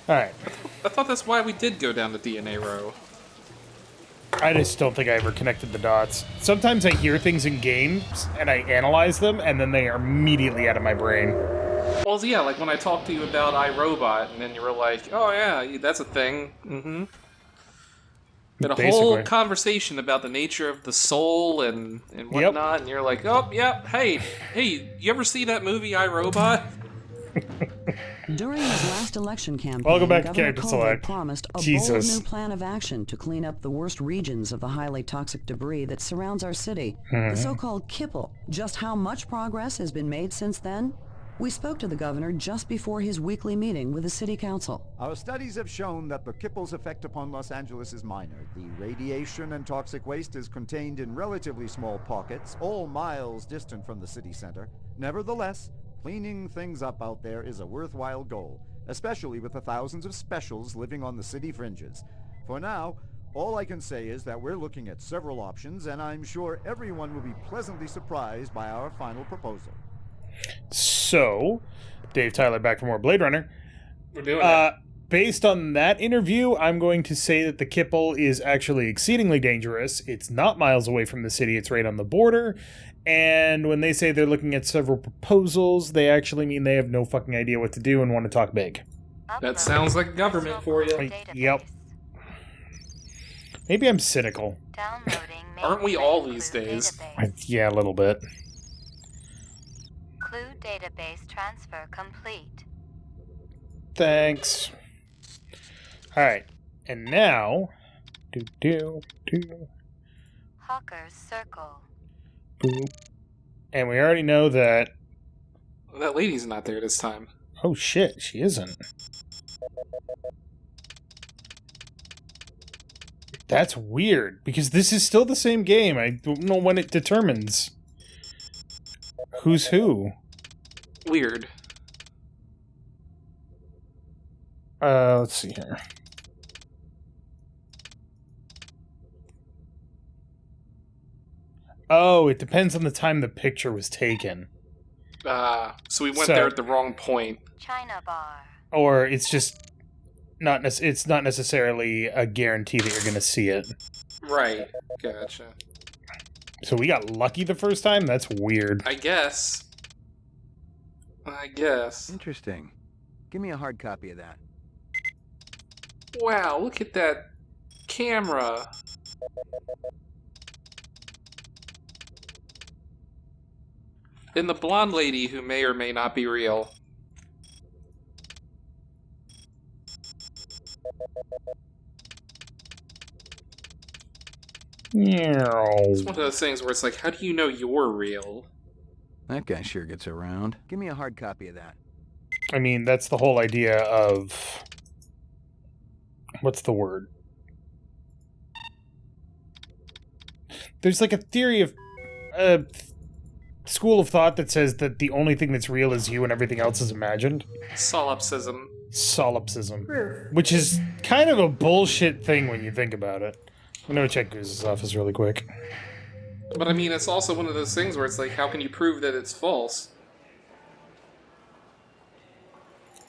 Alright. I thought that's why we did go down the DNA row. I just don't think I ever connected the dots. Sometimes I hear things in games, and I analyze them, and then they are immediately out of my brain. Well, yeah, like when I talked to you about iRobot, and then you were like, oh yeah, that's a thing. Mm-hmm. We had a whole conversation about the nature of the soul and whatnot, and you're like, oh, yep, hey, you ever see that movie iRobot? During his last election campaign, Welcome back to Governor CharacterSelect. promised a Jesus. bold new plan of action to clean up the worst regions of the highly toxic debris that surrounds our city, the so-called kipple. Just how much progress has been made since then? We spoke to the governor just before his weekly meeting with the city council. Our studies have shown that the kipple's effect upon Los Angeles is minor. The radiation and toxic waste is contained in relatively small pockets, all miles distant from the city center. Nevertheless, cleaning things up out there is a worthwhile goal, especially with the thousands of specials living on the city fringes. For now, all I can say is that we're looking at several options, and I'm sure everyone will be pleasantly surprised by our final proposal. So, Dave Tyler back for more Blade Runner. We're doing it. Based on that interview, I'm going to say that the kipple is actually exceedingly dangerous. It's not miles away from the city, it's right on the border. And when they say they're looking at several proposals, they actually mean they have no fucking idea what to do and want to talk big. That sounds like government for you. Yep. Maybe I'm cynical. Aren't we all these days? Yeah, a little bit. Clue database transfer complete. Thanks. Alright. And now... Hawker's Circle. Boop. And we already know that... That lady's not there this time. Oh shit, she isn't. That's weird, because this is still the same game. I don't know when it determines who's who. Weird. Let's see here. Oh, it depends on the time the picture was taken. So we went there at the wrong point. China Bar. Or it's just it's not necessarily a guarantee that you're going to see it. Right. Gotcha. So we got lucky the first time? That's weird. I guess. Interesting. Give me a hard copy of that. Wow, look at that camera. And the blonde lady who may or may not be real. It's one of those things where it's like, how do you know you're real? That guy sure gets around. Give me a hard copy of that. I mean, that's the whole idea of... What's the word? There's like a theory of... school of thought that says that the only thing that's real is you and everything else is imagined. Solipsism. Which is kind of a bullshit thing when you think about it. I'm gonna check Goose's office really quick. But I mean, it's also one of those things where it's like, how can you prove that it's false?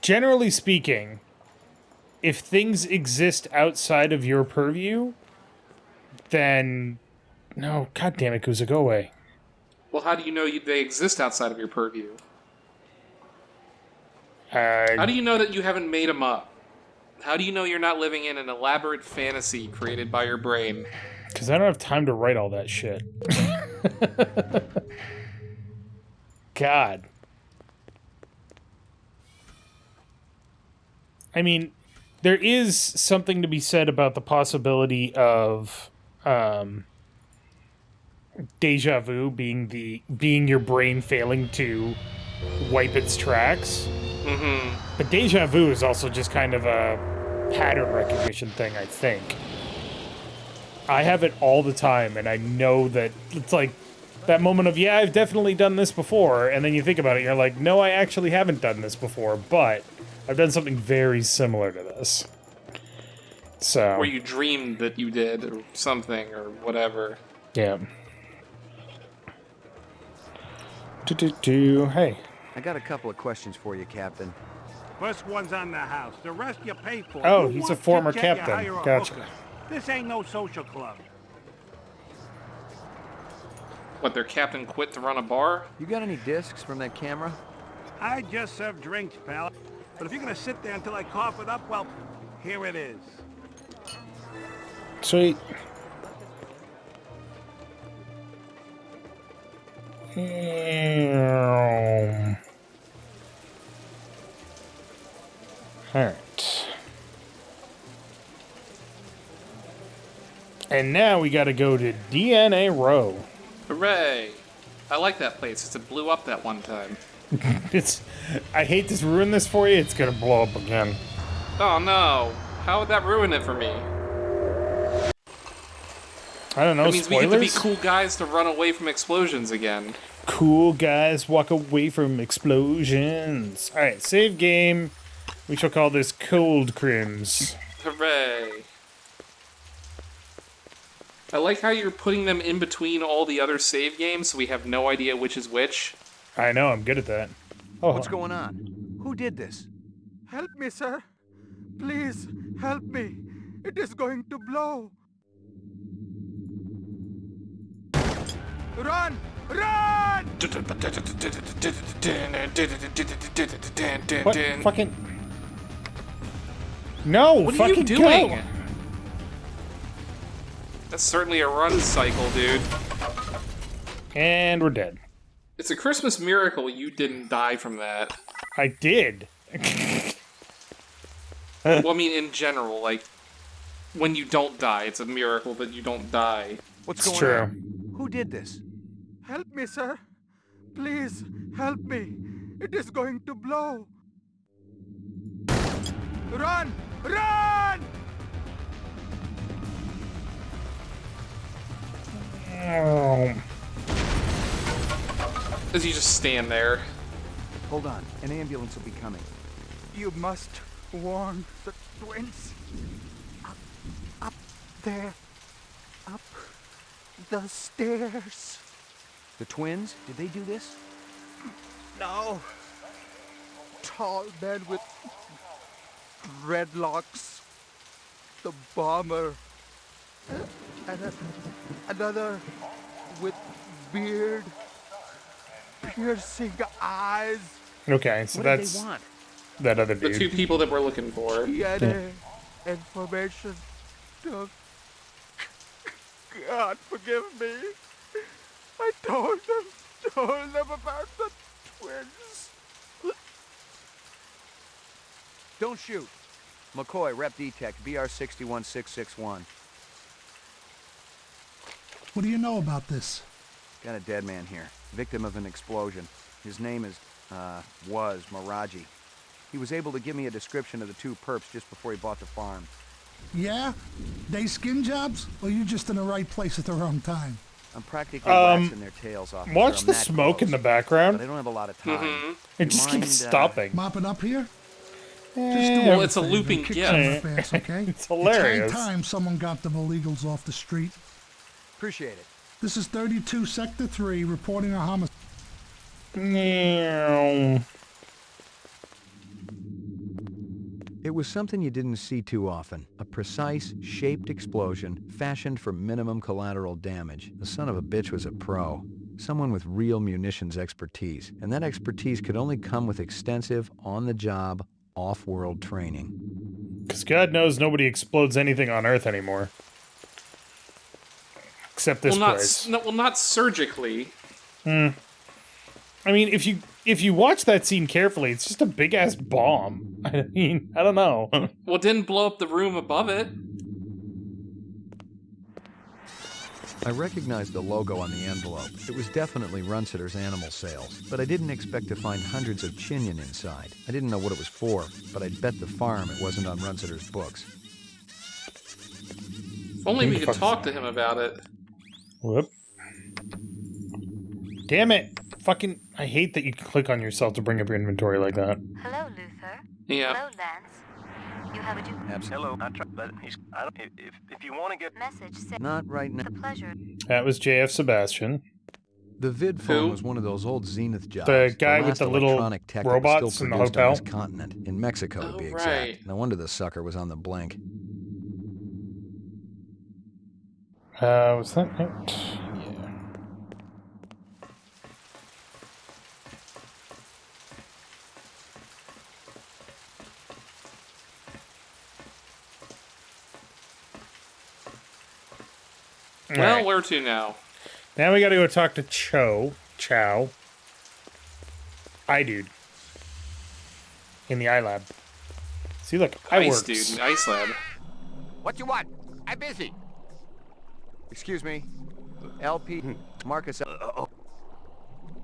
Generally speaking, if things exist outside of your purview, then... No, god damn it, Goose, go away. Well, how do you know they exist outside of your purview? How do you know that you haven't made them up? How do you know you're not living in an elaborate fantasy created by your brain? Because I don't have time to write all that shit. God. I mean, there is something to be said about the possibility of deja vu being your brain failing to wipe its tracks. Mm-hmm. But deja vu is also just kind of a pattern recognition thing, I think. I have it all the time, and I know that it's like that moment of, yeah, I've definitely done this before, and then you think about it, and you're like, no, I actually haven't done this before, but I've done something very similar to this. So... Or you dreamed that you did, or something, or whatever. Yeah. Hey. I got a couple of questions for you, Captain. First one's on the house. The rest you pay for. Oh, You he's a want former chit-chat, you captain. hire a Gotcha. hooker. This ain't no social club. What, their captain quit to run a bar? You got any discs from that camera? I just serve drinks, pal. But if you're gonna sit there until I cough it up, well, here it is. Sweet. Alright. And now we gotta go to DNA Row. Hooray! I like that place. It blew up that one time. I hate to ruin this for you, it's gonna blow up again. Oh no! How would that ruin it for me? I don't know, That means spoilers? we get to be cool guys to run away from explosions again. Cool guys walk away from explosions. Alright, save game. We shall call this Cold Crims. Hooray! I like how you're putting them in between all the other save games so we have no idea which is which. I know, I'm good at that. Oh, What's going on? Who did this? Help me, sir. Please, help me. It is going to blow. Run! Run! what? Fucking... No, What are fucking you doing? go! That's certainly a run cycle, dude. And we're dead. It's a Christmas miracle you didn't die from that. I did. Well, I mean, in general, like, when you don't die, it's a miracle that you don't die. What's It's going true. on? Who did this? Help me, sir. Please, help me. It is going to blow. Run! Run! Oh. As you just stand there. Hold on. An ambulance will be coming. You must warn the twins. Up there. Up the stairs. The twins? Did they do this? No. Tall man with dreadlocks. The bomber. And another with beard. Piercing eyes. Okay, so What that's did they want? that other The dude. two people that we're looking for. DNA information. To... God forgive me. I told them about the twins. Don't shoot. McCoy, Rep Detect, BR 61661. What do you know about this? Got a dead man here. Victim of an explosion. His name was Miraji. He was able to give me a description of the two perps just before he bought the farm. Yeah? They skin jobs? Or you just in the right place at the wrong time? I'm practically waxing their tails off. Watch I'm the that smoke in close, the background. But I don't have a lot of time. It just Mind, keeps stopping. Mopping up here? Well, it's a looping Kick gift. some of the pants, okay? It's hilarious. It's high time someone got them illegals off the street. Appreciate it. This is 32 Sector 3 reporting a homicide. Meow. It was something you didn't see too often. A precise, shaped explosion fashioned for minimum collateral damage. The son of a bitch was a pro. Someone with real munitions expertise. And that expertise could only come with extensive, on-the-job, off-world training. Because God knows nobody explodes anything on Earth anymore. Except this place. Not surgically. I mean, if you watch that scene carefully, it's just a big-ass bomb. I mean, I don't know. Well, it didn't blow up the room above it. I recognized the logo on the envelope. It was definitely Runsitter's animal sales, but I didn't expect to find hundreds of chinion inside. I didn't know what it was for, but I'd bet the farm it wasn't on Runsitter's books. If only we could talk to him about it. Whoop. Damn it. Fucking, I hate that you can click on yourself to bring up your inventory like that. Hello, Luther. Yeah. Hello, Lance. You have a Hello, but if you want to get message. Say not right now. the pleasure. That was JF Sebastian. The vid phone was one of those old Zenith jobs. The guy with last the little electronic tech that was robots still in the produced hotel? on this continent, in Mexico to be exact. No wonder the sucker was on the blink. Was that it? Yeah. Well, Right. where to now? Now we gotta go talk to Chow. Dude. In the iLab. See, look, Ice dude, Ice Lab. What you want? I'm busy. Excuse me. LP. Marcus.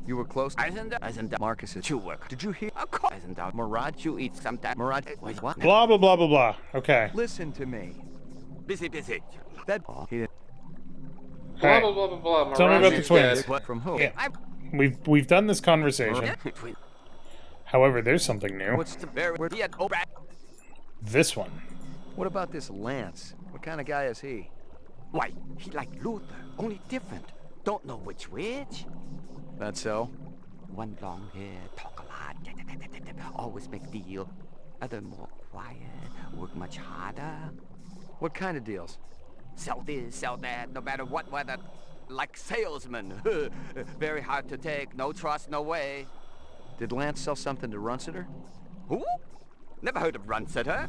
You were close to Marcus's. Did you hear? Murad, you eat sometime. Murad. Wait, what? Blah, blah, blah, blah, blah. Okay. Listen to me. Busy. That. Blah, Alright. blah, blah, blah, blah. Tell me about the Mirage twins. is dead. From who? Yeah. We've done this conversation. However, there's something new. What's the bear? This one. What about this Lance? What kind of guy is he? Why, he like Luther, only different. Don't know which. That's so? One long hair, talk a lot, always make deal. Other more quiet, work much harder. What kind of deals? Sell this, sell that, no matter what weather. Like salesman. Very hard to take, no trust, no way. Did Lance sell something to Runciter? Who? Never heard of Runciter.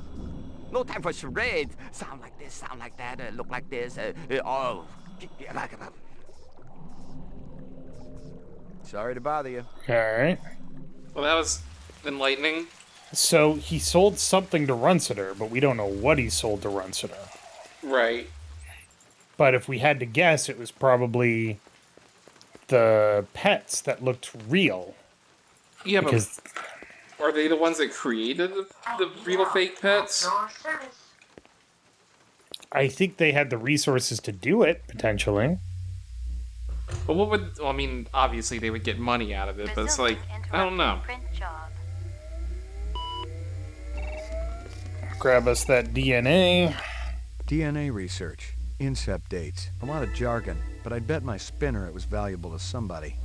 No time for charades. Sound like this, sound like that, look like this. Sorry to bother you. Alright. Well, that was enlightening. So he sold something to Runciter, but we don't know what he sold to Runciter. Right. But if we had to guess, it was probably the pets that looked real. Yeah, Because but are they the ones that created the real fake pets? I think they had the resources to do it, potentially. But what would... Well, I mean, obviously they would get money out of it, but it's like... I don't know. Grab us that DNA. DNA research. Incept dates. A lot of jargon, but I'd bet my spinner it was valuable to somebody.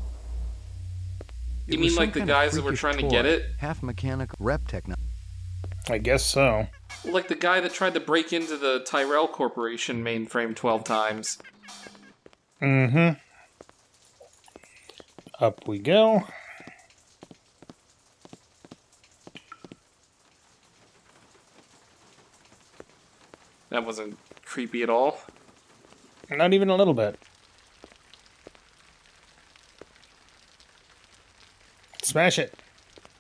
You mean like the guys that were trying to get it? Half mechanical rep technology. I guess so. Like the guy that tried to break into the Tyrell Corporation mainframe 12 times. Mm-hmm. Up we go. That wasn't creepy at all. Not even a little bit. Smash it.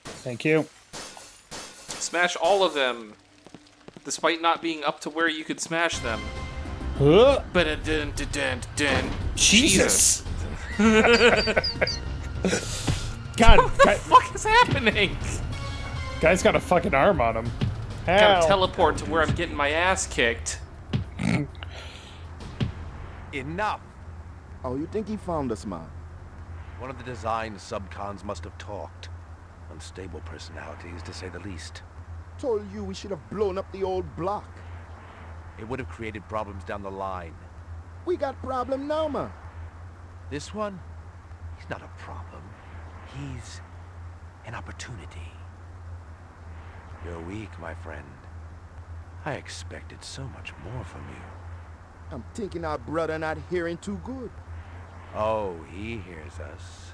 Thank you. Smash all of them. Despite not being up to where you could smash them. Huh? Jesus. God, What the fuck is happening? Guy's got a fucking arm on him. Gotta Ow. teleport to where I'm getting my ass kicked. Enough! Oh, you think he found us, man? One of the design subcons must have talked. Unstable personalities, to say the least. Told you we should have blown up the old block. It would have created problems down the line. We got problem now, man. This one? He's not a problem. He's an opportunity. You're weak, my friend. I expected so much more from you. I'm thinking our brother not hearing too good. Oh, he hears us.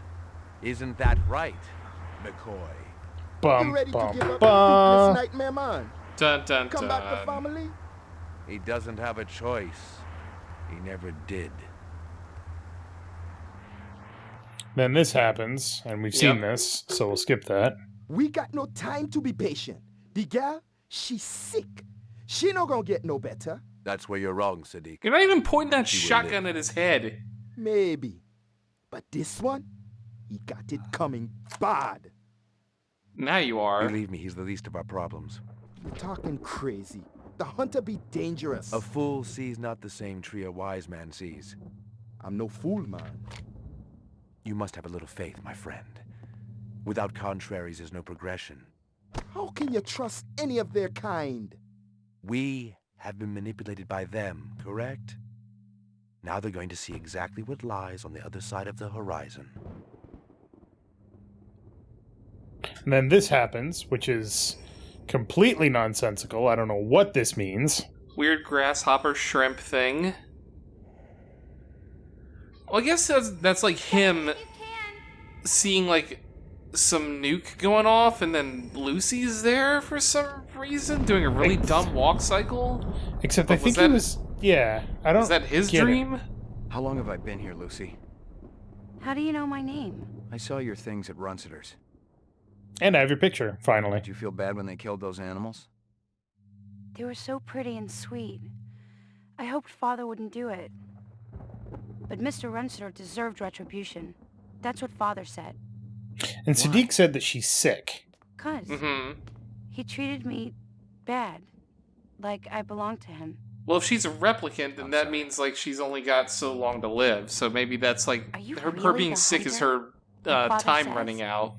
Isn't that right, McCoy? You ready to give up the nightmare, man? Dun dun Come dun. back to family? He doesn't have a choice. He never did. Then this happens, and we've seen this, so we'll skip that. We got no time to be patient. The gal, she's sick. She not gonna get no better. That's where you're wrong, Sadiq. You're not even pointing that He will shotgun live. at his head. Maybe. But this one, he got it coming bad. Now you are. Believe me, he's the least of our problems. You're talking crazy. The hunter be dangerous. A fool sees not the same tree a wise man sees. I'm no fool, man. You must have a little faith, my friend. Without contraries is no progression. How can you trust any of their kind? We have been manipulated by them, correct? Now they're going to see exactly what lies on the other side of the horizon. And then this happens, which is completely nonsensical. I don't know what this means. Weird grasshopper shrimp thing. Well, I guess that's like him seeing like some nuke going off, and then Lucy's there for some reason doing a really dumb walk cycle. Except I think he was. Yeah, I don't. Is that his dream? How long have I been here, Lucy? How do you know my name? I saw your things at Runciter's. And I have your picture, finally. Did you feel bad when they killed those animals? They were so pretty and sweet. I hoped Father wouldn't do it. But Mr. Runciter deserved retribution. That's what Father said. And Sadiq said that she's sick. 'Cause he treated me bad. Like I belonged to him. Well, if she's a replicant, then that means like she's only got so long to live. So maybe that's like her being sick is her time running out.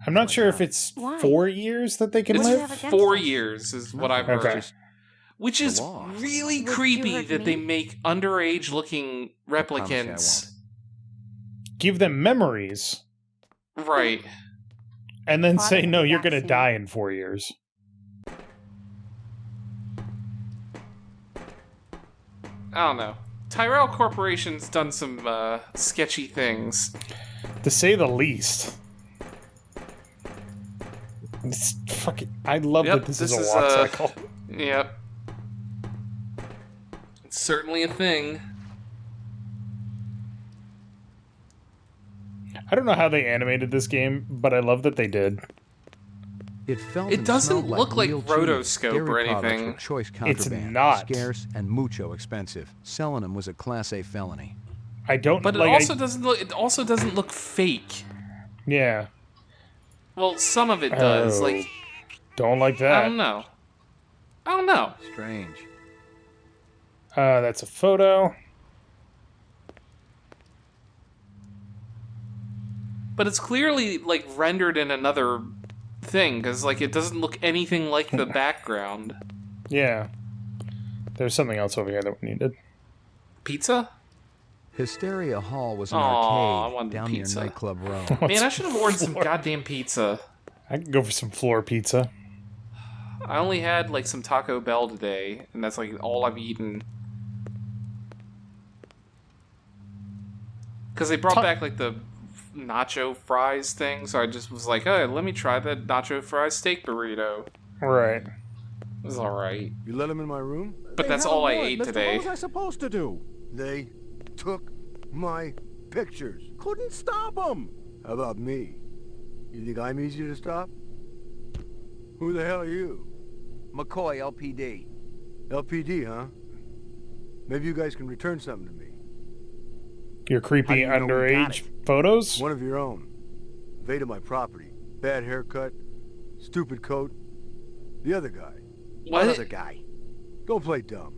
I'm not sure if it's 4 years that they can live. 4 years is what I've heard. Okay. Which is really creepy that they make underage-looking replicants. Give them memories. Right. And then say, no, you're going to die in 4 years. I don't know. Tyrell Corporation's done some sketchy things. To say the least. It's fucking, I love that this is a walk cycle. Yep. It's certainly a thing. I don't know how they animated this game, but I love that they did. It doesn't look like rotoscope or anything. It's not. Scarce and mucho expensive. Selling them was a Class A felony. I don't. But like, it also doesn't look fake. Yeah. Well, some of it does. Like, don't like that. I don't know. Strange. That's a photo. But it's clearly like rendered in another thing because like it doesn't look anything like the background. Yeah. There's something else over here that we needed. Pizza? Hysteria Hall was an arcade down near pizza. Nightclub Row. Man, I should have ordered some goddamn pizza. I could go for some floor pizza. I only had like some Taco Bell today, and that's like all I've eaten. Because they brought back like the nacho fries thing, so I just was like, hey, let me try the nacho fries steak burrito. Right. It was alright. You let them in my room? But that's all I ate today. What was I supposed to do? They took my pictures. Couldn't stop them. How about me? You think I'm easy to stop? Who the hell are you? McCoy, LPD. LPD, huh? Maybe you guys can return something to me. Your creepy underage photos? One of your own. Invaded my property. Bad haircut. Stupid coat. The other guy. What other guy? Don't play dumb.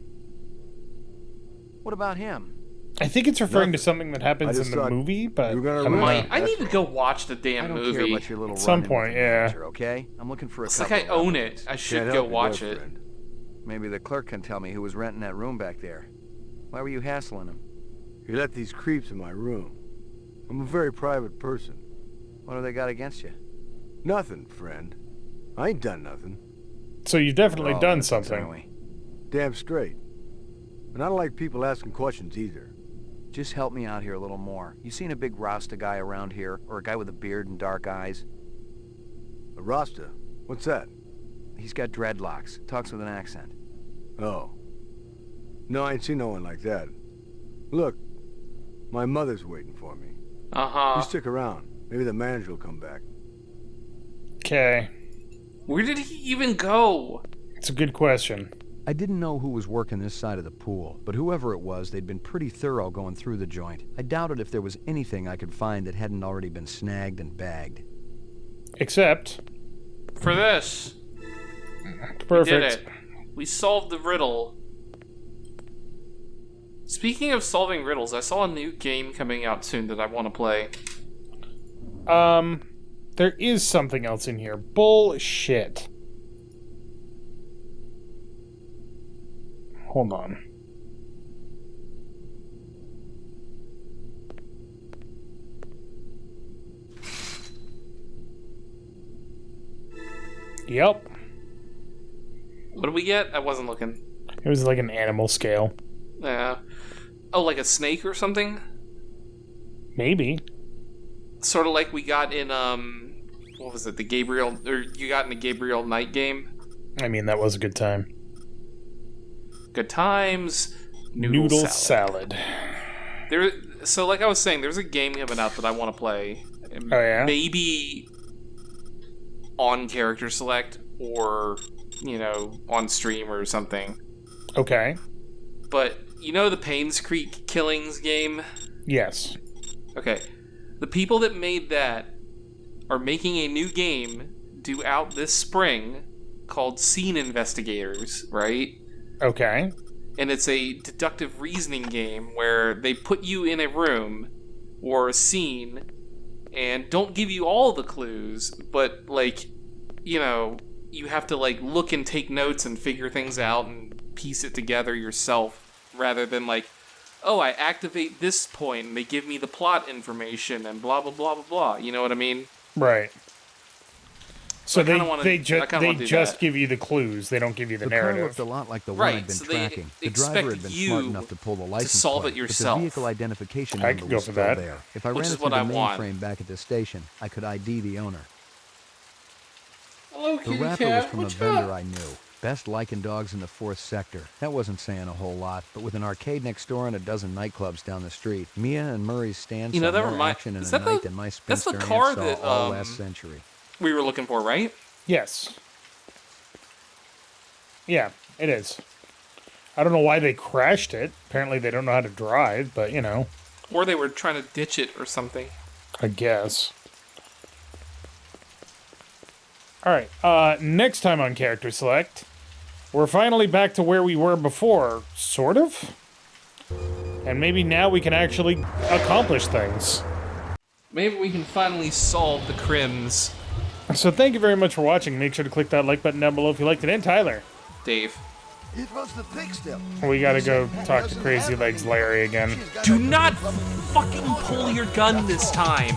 What about him? I think it's referring to something that happens in the movie, but I need to go watch the damn movie. Care about your little at some point, yeah. Manager, okay? I'm looking for a it's couple like I own it. I should go watch it. Maybe the clerk can tell me who was renting that room back there. Why were you hassling him? You let these creeps in my room. I'm a very private person. What have they got against you? Nothing, friend. I ain't done nothing. So you've definitely done something. Damn straight. And I don't like people asking questions either. Just help me out here a little more. You seen a big Rasta guy around here? Or a guy with a beard and dark eyes? A Rasta? What's that? He's got dreadlocks. Talks with an accent. Oh. No, I ain't seen no one like that. Look, my mother's waiting for me. Uh-huh. You stick around. Maybe the manager will come back. Okay. Where did he even go? It's a good question. I didn't know who was working this side of the pool, but whoever it was, they'd been pretty thorough going through the joint. I doubted if there was anything I could find that hadn't already been snagged and bagged. Except... for this. Perfect. We did it. We solved the riddle. Speaking of solving riddles, I saw a new game coming out soon that I want to play. There is something else in here. Bullshit. Hold on. Yep. What did we get? I wasn't looking. It was like an animal scale. Yeah. Oh, like a snake or something? Maybe. Sort of like we got in, what was it, the Gabriel, or you got in the Gabriel Knight game? I mean, that was a good time. Good times. Noodle salad. So like I was saying, there's a game coming out that I want to play. Oh, yeah? Maybe on CharacterSelect or, on stream or something. Okay. But, the Paynes Creek Killings game? Yes. Okay. The people that made that are making a new game due out this spring called Scene Investigators, right? Okay. And it's a deductive reasoning game where they put you in a room or a scene and don't give you all the clues, but, you have to, look and take notes and figure things out and piece it together yourself rather than, oh, I activate this point and they give me the plot information and blah, blah, blah, blah, blah. You know what I mean? Right. So they just that. give you the clues. They don't give you the narrative. The car looked a lot like the one I'd been tracking. The driver had been smart enough to pull the license to solve plate, it yourself. But the vehicle identification I number could go was for still that. there. If I Which ran is it through what the I want. mainframe back at the station, I could ID the owner. Hello, The kitty rapper cat. was from a vendor I knew. Best liking dogs in the 4th sector. That wasn't saying a whole lot, but with an arcade next door and a dozen nightclubs down the street, Mia and Murray's stand saw more action in a night than my that's the spinster car aunt saw that, all last century. we were looking for, right? Yes. Yeah, it is. I don't know why they crashed it. Apparently they don't know how to drive, but, Or they were trying to ditch it or something. I guess. Alright, next time on Character Select, we're finally back to where we were before, sort of? And maybe now we can actually accomplish things. Maybe we can finally solve the crims. So thank you very much for watching. Make sure to click that like button down below if you liked it. And Tyler. Dave. It was the pig step. We gotta go talk to Crazy Legs Larry again. Do not fucking pull your gun this time.